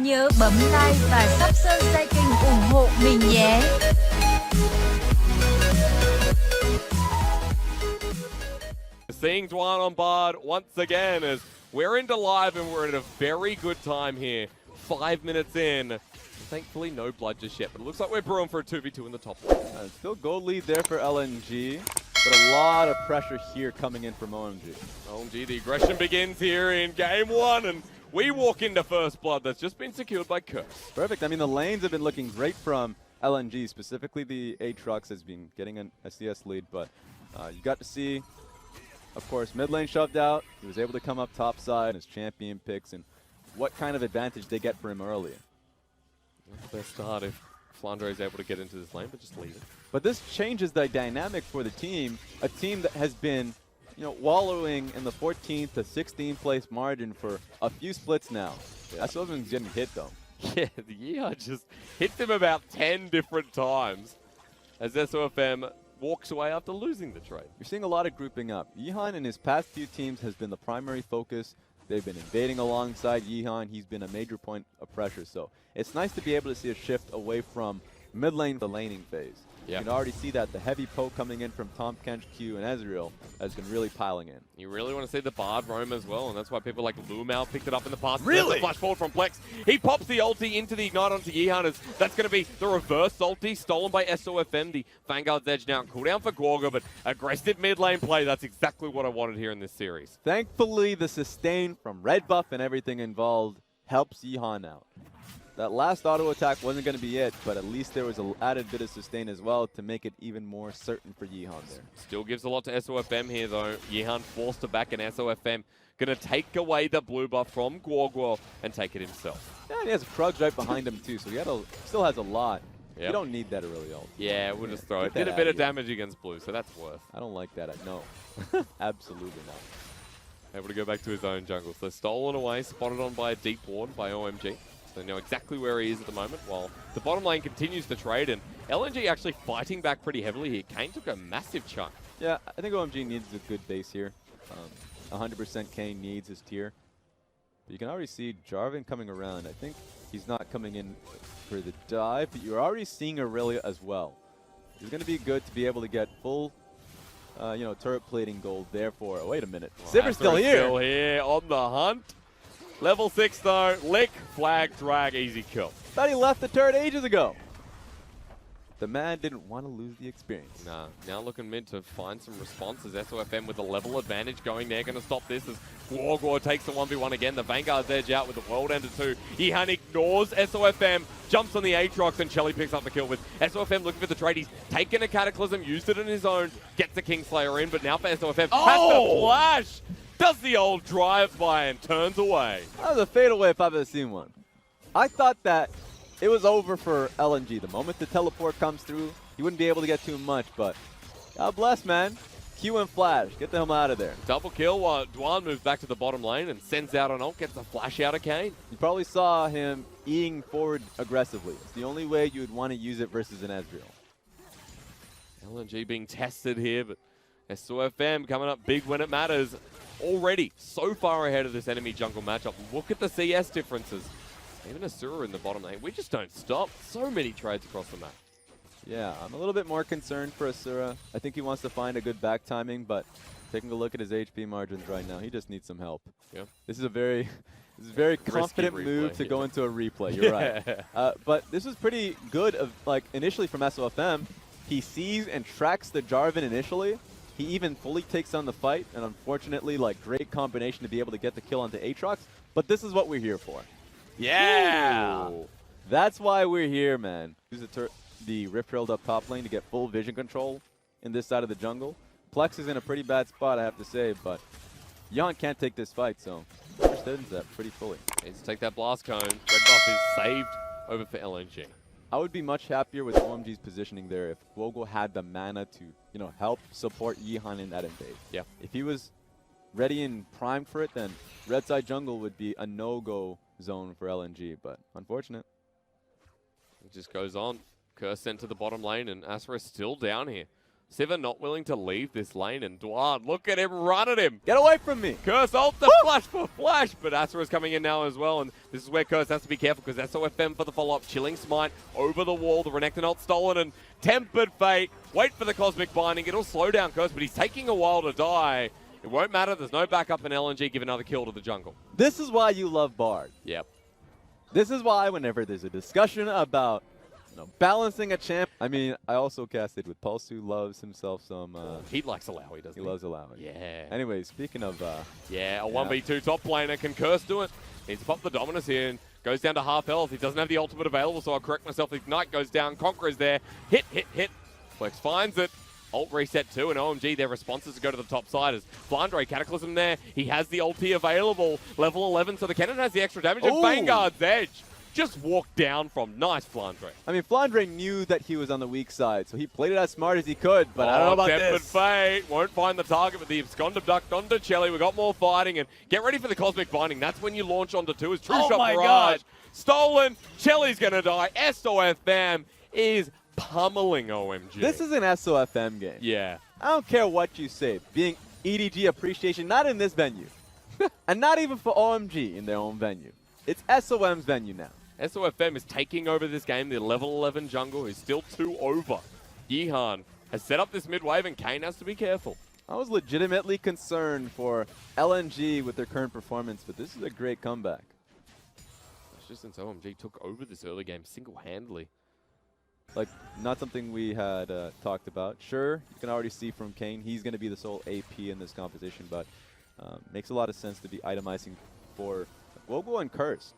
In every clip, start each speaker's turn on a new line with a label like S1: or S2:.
S1: Nhớ bấm like và subscribe kênh ủng hộ mình nhé.
S2: Seeing Dwan on board once again as we're into live and we're at a very good time here. 5 minutes in. Thankfully, no blood just yet, but it looks like we're brewing for a 2v2 in the top lane.
S3: Still gold lead there for LNG, but a lot of pressure here coming in from OMG.
S2: OMG, the aggression begins here in game 1, and we walk into first blood that's just been secured by Curse.
S3: Perfect. I mean, the lanes have been looking great from LNG, specifically the Aatrox has been getting a CS lead, but you got to see, of course, mid lane shoved out. He was able to come up top side, his champion picks, and what kind of advantage they get for him early.
S2: Not the best start if Flandre is able to get into this lane, but just leave it.
S3: But this changes the dynamic for the team, a team that has been, you know, wallowing in the 14th to 16th place margin for a few splits now. Yeah. Sofm's getting hit though.
S2: Yeah, the Yeehaw just hit them about 10 different times as Sofm walks away after losing the trade.
S3: You're seeing a lot of grouping up. Yeehan in his past few teams has been the primary focus. They've been invading alongside Yeehan. He's been a major point of pressure. So it's nice to be able to see a shift away from mid lane to the laning phase.
S2: Yep.
S3: You can already see that the heavy poke coming in from Tom, Kench, Q, and Ezreal has been really piling in.
S2: You really want to see the Bard roam as well, and that's why people like Lumao picked it up in the past.
S3: Really?
S2: The flash forward from Plex. He pops the ulti into the Ignite onto Yeehan. That's going to be the reverse ulti stolen by Sofm. The Vanguard's edge now. Cooldown for Gorga, but aggressive mid lane play. That's exactly what I wanted here in this series.
S3: Thankfully, the sustain from red buff and everything involved helps Yeehan out. That last auto attack wasn't going to be it, but at least there was an added bit of sustain as well to make it even more certain for Yeehan there.
S2: Still gives a lot to Sofm here though. Yeehan forced to back, and Sofm going to take away the blue buff from Gorgwal and take it himself.
S3: Yeah, and he has Krugs right behind him too, so he still has a lot.
S2: Yep.
S3: You don't need that early ult.
S2: Yeah, we'll just throw it.
S3: Get
S2: Did a
S3: that
S2: bit
S3: out
S2: of
S3: of here.
S2: damage against blue, so that's worth.
S3: I don't like that. No. Absolutely not.
S2: Able to go back to his own jungle. So stolen away, spotted on by a deep ward by OMG. So they know exactly where he is at the moment, while the bottom lane continues to trade, and LNG actually fighting back pretty heavily here. Kane took a massive chunk.
S3: Yeah, I think OMG needs a good base here. 100% Kane needs his tier. But you can already see Jarvan coming around. I think he's not coming in for the dive, but you're already seeing Aurelia as well. It's going to be good to be able to get full, you know, turret plating gold. Therefore, wait a minute. Sivir's still here.
S2: Still here on the hunt. Level 6 though, lick, flag, drag, easy kill.
S3: Thought he left the turret ages ago. The man didn't want to lose the experience.
S2: Nah, now looking mid to find some responses. Sofm with a level advantage going there, going to stop this as Gorgor takes the 1v1 again. The Vanguard's edge out with the World Ender 2. Yeehan ignores Sofm, jumps on the Aatrox, and Shelly picks up the kill with Sofm looking for the trade. He's taken a Cataclysm, used it on his own, gets the Kingslayer in, but now for Sofm, has to flash! Does the old drive-by and turns away.
S3: That was a fadeaway if I've ever seen one. I thought that it was over for LNG. The moment the teleport comes through, he wouldn't be able to get too much, but God bless, man. Q and flash. Get the hell out of there.
S2: Double kill while Dwan moves back to the bottom lane and sends out an ult, gets a flash out of Kane.
S3: You probably saw him eating forward aggressively. It's the only way you would want to use it versus an Ezreal.
S2: LNG being tested here, but Sofm coming up big when it matters. Already so far ahead of this enemy jungle matchup. Look at the CS differences. Even Asura in the bottom lane. We just don't stop. So many trades across the map.
S3: Yeah, I'm a little bit more concerned for Asura. I think he wants to find a good back timing, but taking a look at his HP margins right now, he just needs some help.
S2: Yeah.
S3: This is a very confident move to go into a replay. You're right. But this was pretty good initially from Sofm. He sees and tracks the Jarvan initially. He even fully takes on the fight, and unfortunately, great combination to be able to get the kill onto Aatrox. But this is what we're here for.
S2: Yeah!
S3: Ooh. That's why we're here, man. Use the Rift Herald up top lane to get full vision control in this side of the jungle. Plex is in a pretty bad spot, I have to say, but Jan can't take this fight, so understands that pretty fully.
S2: Needs to take that blast cone. Red buff is saved over for LNG.
S3: I would be much happier with OMG's positioning there if Guogo had the mana to, you know, help support Yeehan in that invade.
S2: Yeah.
S3: If he was ready and primed for it, then red side jungle would be a no-go zone for LNG, but unfortunate.
S2: It just goes on. Curse sent to the bottom lane, and Asura is still down here. Sivir not willing to leave this lane, and Dwan, look at him run at him.
S3: Get away from me!
S2: Curse ult the flash for flash, but Asura is coming in now as well, and this is where Curse has to be careful because Sofm for the follow-up. Chilling Smite over the wall, the Renekton ult stolen, and Tempered Fate. Wait for the Cosmic Binding. It'll slow down Curse, but he's taking a while to die. It won't matter. There's no backup in LNG. Give another kill to the jungle.
S3: This is why you love Bard.
S2: Yep.
S3: This is why whenever there's a discussion about balancing a champ. I mean, I also casted with Pulse, who loves himself some...
S2: he likes Alawi, doesn't he?
S3: He loves Alawi.
S2: Yeah.
S3: Anyway, speaking of...
S2: yeah, a 1v2 top laner. Can Curse do it? He's popped the Dominus here and goes down to half health. He doesn't have the ultimate available, so I'll correct myself. Ignite goes down. Conqueror's there. Hit, hit, hit. Flex finds it. Ult reset too, and OMG, their responses to go to the top side as Flandre, Cataclysm there. He has the ulti available. Level 11, so the cannon has the extra damage. And Vanguard's Edge just walked down from nice Flandre.
S3: I mean, Flandre knew that he was on the weak side, so he played it as smart as he could, but I don't know about
S2: Tempered
S3: this.
S2: Fate won't find the target with the Abscond Abduct onto Chelly. We got more fighting, and get ready for the Cosmic Binding. That's when you launch onto 2 as True Shot
S3: my
S2: Barrage.
S3: God.
S2: Stolen. Chelly's going to die. Sofm is pummeling OMG.
S3: This is an SOFM game.
S2: Yeah.
S3: I don't care what you say. Being EDG appreciation, not in this venue. And not even for OMG in their own venue. It's SOM's venue now.
S2: Sofm is taking over this game. The level 11 jungle is still 2 over. Yihan has set up this mid wave, and Kane has to be careful.
S3: I was legitimately concerned for LNG with their current performance, but this is a great comeback.
S2: It's just since OMG took over this early game single-handedly.
S3: Like, not something we had talked about. Sure, you can already see from Kane, he's going to be the sole AP in this competition, but makes a lot of sense to be itemizing for Global and Curse.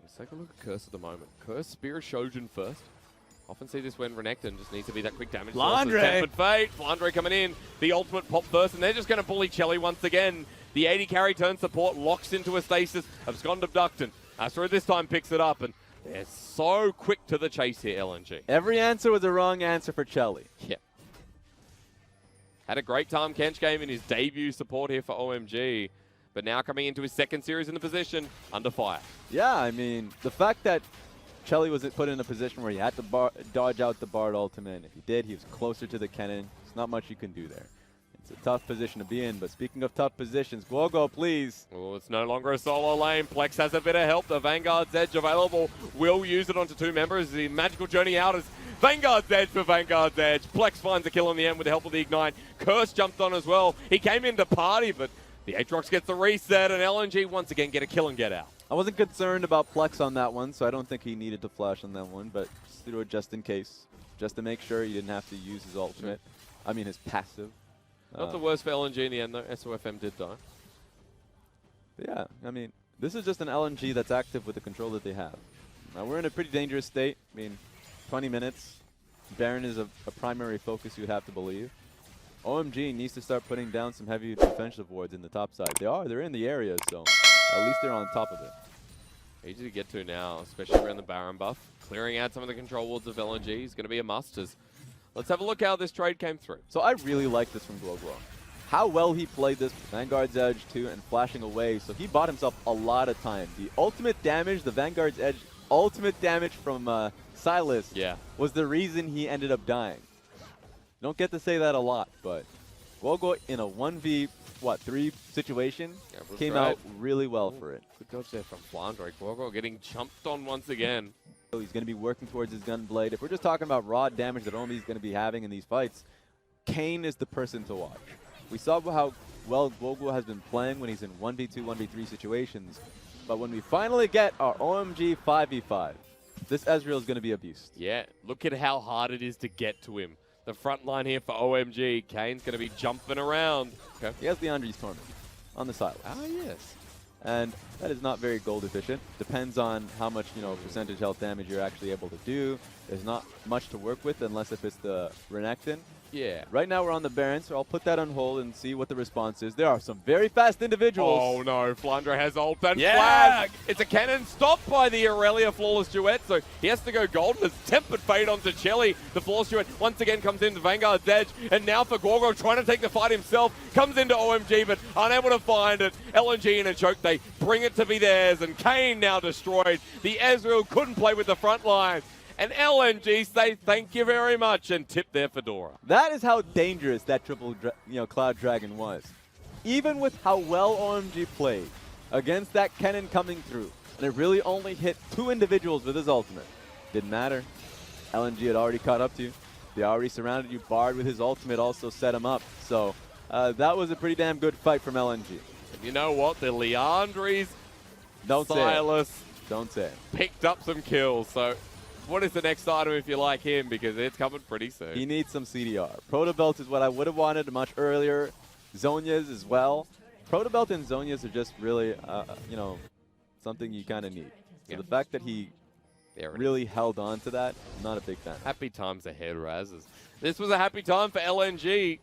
S2: Let's take a look at Curse at the moment. Curse, Spear Shojin first. Often see this when Renekton just needs to be that quick damage.
S3: Flandre!
S2: Tempered Fate. Flandre coming in. The ultimate pop first, and they're just going to bully Chelly once again. The 80 carry turn support locks into a stasis. Abscond Abduct, and Asura this time picks it up, and they're so quick to the chase here, LNG.
S3: Every answer was a wrong answer for Chelly.
S2: Yeah. Had a great time Kench game in his debut support here for OMG. But now coming into his second series in the position, under fire.
S3: Yeah, I mean, the fact that Chelly was put in a position where he had to dodge out the Bard ultimate. If he did, he was closer to the cannon. There's not much you can do there. It's a tough position to be in, but speaking of tough positions, Guogo, please.
S2: Oh, it's no longer a solo lane. Plex has a bit of help. The Vanguard's Edge available. Will use it onto 2 members. The magical journey out is Vanguard's Edge for Vanguard's Edge. Plex finds a kill in the end with the help of the Ignite. Curse jumped on as well. He came into party, but the Aatrox gets the reset, and LNG once again get a kill and get out.
S3: I wasn't concerned about Plex on that one, so I don't think he needed to flash on that one, but just threw it just in case, just to make sure he didn't have to use his ultimate. I mean, his passive.
S2: Not the worst for LNG in the end, though. Sofm did die.
S3: Yeah, I mean, this is just an LNG that's active with the control that they have. Now, we're in a pretty dangerous state. I mean, 20 minutes. Baron is a primary focus, you'd have to believe. OMG needs to start putting down some heavy defensive wards in the top side. They're in the area, so at least they're on top of it.
S2: Easy to get to now, especially around the Baron buff. Clearing out some of the control wards of LNG is going to be a must. Let's have a look how this trade came through.
S3: So I really like this from Gloglo. How well he played this Vanguard's Edge too and flashing away, so he bought himself a lot of time. The ultimate damage, the Vanguard's Edge ultimate damage from Sylas was the reason he ended up dying. Don't get to say that a lot, but Gloglo in a 1v3 situation came out really well for it.
S2: Good dodge there from Flandre. Gloglo getting jumped on once again.
S3: He's going to be working towards his Gunblade. If we're just talking about raw damage that Omi's going to be having in these fights, Kane is the person to watch. We saw how well Gloglo has been playing when he's in 1v2, 1v3 situations. But when we finally get our OMG 5v5, this Ezreal is going to be a beast.
S2: Yeah, look at how hard it is to get to him. The front line here for OMG. Kane's going to be jumping around. Okay.
S3: He has the Andre's Torment on the side.
S2: Ah, yes.
S3: And that is not very gold efficient. Depends on how much, percentage health damage you're actually able to do. There's not much to work with unless if it's the Renekton.
S2: Yeah.
S3: Right now we're on the Baron, so I'll put that on hold and see what the response is. There are some very fast individuals.
S2: Oh no, Flandre has ult and flag. It's a cannon stopped by the Aurelia Flawless Duet, so he has to go golden. There's Tempered Fate onto Chelly. The Flawless Duet once again comes into Vanguard's Edge, and now for Gorgo trying to take the fight himself. Comes into OMG, but unable to find it. LNG in a choke, they bring it to be theirs, and Kane now destroyed. The Ezreal couldn't play with the front line. And LNG say thank you very much and tip their fedora.
S3: That is how dangerous that Cloud Dragon was. Even with how well OMG played against that Kennen coming through, and it really only hit 2 individuals with his ultimate. Didn't matter. LNG had already caught up to you. They already surrounded you. Bard with his ultimate also set him up. So that was a pretty damn good fight from LNG.
S2: And you know what? The Leandries,
S3: Don't
S2: Sylas,
S3: Don't say it.
S2: picked up some kills. So what is the next item if you like him? Because it's coming pretty soon.
S3: He needs some CDR. Protobelt is what I would have wanted much earlier. Zonias as well. Protobelt and Zonias are just really, something you kind of need. So the fact that he really held on to that, I'm not a big fan.
S2: Happy times ahead, Raz. This was a happy time for LNG.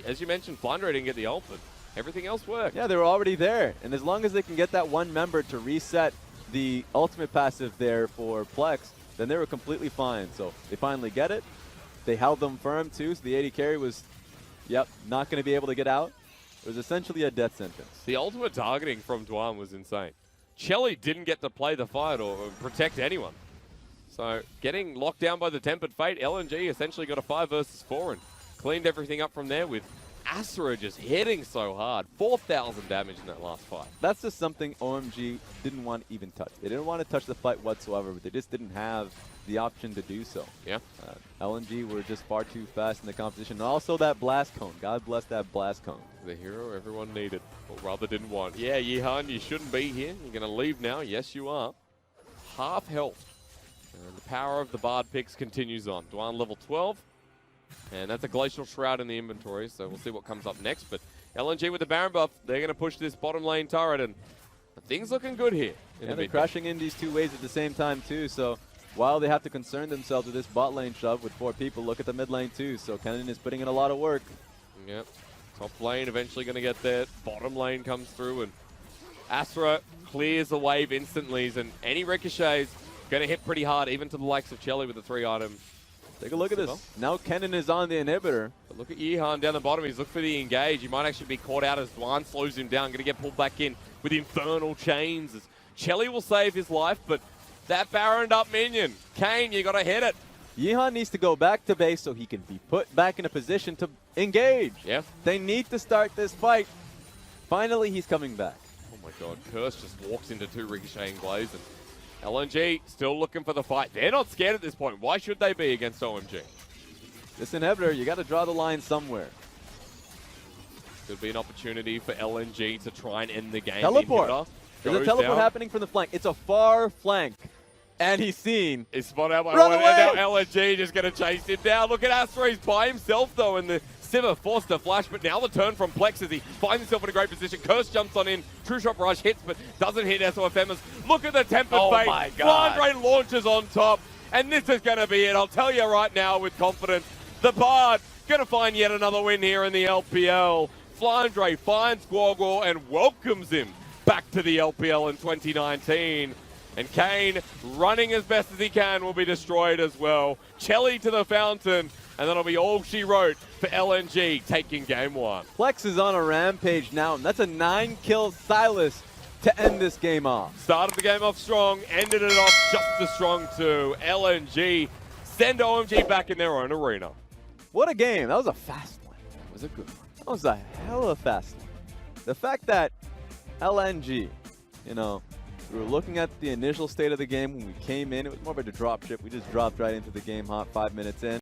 S2: As you mentioned, Flandre didn't get the ult, but everything else worked.
S3: Yeah, they were already there. And as long as they can get that one member to reset the ultimate passive there for Plex, then they were completely fine. So they finally get it. They held them firm too, so the AD carry was, not going to be able to get out. It was essentially a death sentence.
S2: The ultimate targeting from Dwan was insane. Chelly didn't get to play the fight or protect anyone. So getting locked down by the Tempered Fate, LNG essentially got a 5 versus 4 and cleaned everything up from there with Asura just hitting so hard. 4,000 damage in that last fight.
S3: That's just something OMG didn't want to even touch. They didn't want to touch the fight whatsoever, but they just didn't have the option to do so.
S2: Yeah.
S3: LNG were just far too fast in the competition. And also that blast cone. God bless that blast cone.
S2: The hero everyone needed, or rather didn't want. Yeah, Yihan, you shouldn't be here. You're going to leave now. Yes, you are. Half health. And the power of the Bard picks continues on. Dwan level 12. And that's a Glacial Shroud in the inventory, so we'll see what comes up next. But LNG with the Baron buff, they're going to push this bottom lane turret, and things looking good here.
S3: And they're crashing in these 2 waves at the same time, too. So while they have to concern themselves with this bot lane shove with 4 people, look at the mid lane, too. So Kennen is putting in a lot of work.
S2: Yep. Top lane eventually going to get there. Bottom lane comes through, and Astra clears the wave instantly, and any ricochets going to hit pretty hard, even to the likes of Chelly with the 3 items.
S3: Take a look at this. Now Kennen is on the inhibitor.
S2: But look at Yihan down the bottom. He's looking for the engage. He might actually be caught out as Dwan slows him down. Going to get pulled back in with infernal chains. As Chelly will save his life, but that Baroned up minion. Kane, you got to hit it.
S3: Yihan needs to go back to base so he can be put back in a position to engage.
S2: Yeah.
S3: They need to start this fight. Finally, he's coming back.
S2: Oh my god, Curse just walks into 2 ricocheting blades, and LNG still looking for the fight. They're not scared at this point. Why should they be against OMG?
S3: This inhibitor, you got to draw the line somewhere.
S2: Could be an opportunity for LNG to try and end the game.
S3: Teleport. There's a teleport happening from the flank. It's a far flank. And he's seen.
S2: He's spot out by
S3: Run
S2: one.
S3: away!
S2: And now LNG just going to chase him down. Look at Astra. He's by himself, though, and the Sivir forced to flash. But now the turn from Plex as he finds himself in a great position. Curse jumps on in. True Shot Barrage hits, but doesn't hit Sofm. Look at the Tempered Fate.
S3: My God.
S2: Flandre launches on top. And this is going to be it. I'll tell you right now with confidence. The Bard going to find yet another win here in the LPL. Flandre finds Guogor and welcomes him back to the LPL in 2019. And Kane, running as best as he can, will be destroyed as well. Chelly to the fountain, and that'll be all she wrote for LNG taking game 1.
S3: Plex is on a rampage now, and that's a 9-kill Sylas to end this game off.
S2: Started the game off strong, ended it off just as strong too. LNG send OMG back in their own arena.
S3: What a game. That was a fast one.
S2: That was a good one.
S3: That was a hell of a fast one. The fact that LNG, we were looking at the initial state of the game when we came in. It was more of a drop ship. We just dropped right into the game hot 5 minutes in.